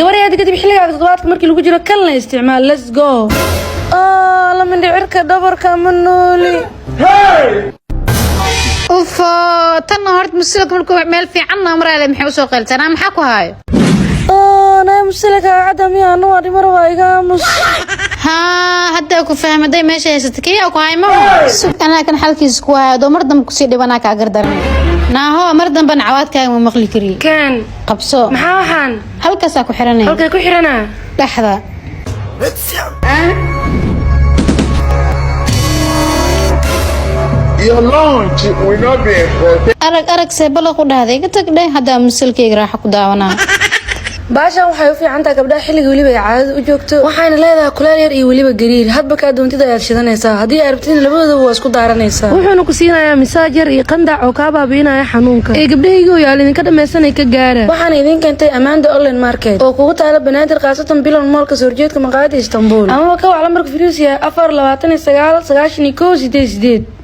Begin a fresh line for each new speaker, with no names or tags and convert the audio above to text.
gabar aad kadib xilliga toddobaadka markii lagu jiro kalna isticmaal let's go la min dhicirka dhabarka manoli
اوف تنا هرت مسلك مركو ميل في عنا مرة اللي محي وسوق قلت أنا محاكو هاي
أنا مسلك عدم يا نواري مرة وايقامس
ها هدا أكو فاهمة داي ماشي ستكية أكو هاي ما سوق أنا كان حالكي سكوا دو مردم كسيدي وانا كاقردرني ناهو مردم بن عواد كاي ومقلي كري
كان
قبصو
محاوحان
هلكا ساكو حراني
هلكا كو حرانا
لحظة أرق سيبلا خود هذا يقتك ده هذا مسلكي راح كداونا
baashan waxay u fiican tahay gabdhaha xilliga waliba ay caadada u joogto waxayna leedahay kuleel yar iyo waliba gariir hadba ka doontida ayaad shidanaysaa haddii aad rabtid labadooda waa isku daaranaysaa wuxuuna ku siinayaa misaaj yar iyo qandac oo kaa baabiinaya xanuunka ee gabdhahayga yaal idinka dhameysanay ka gaara waxaan idin keentay Amanda online market oo kugu taala banaadir qaasatan bilan moolka soo horjeedka maqaayada Istanbul ama ka wacla marka Firiisiya 429 91 8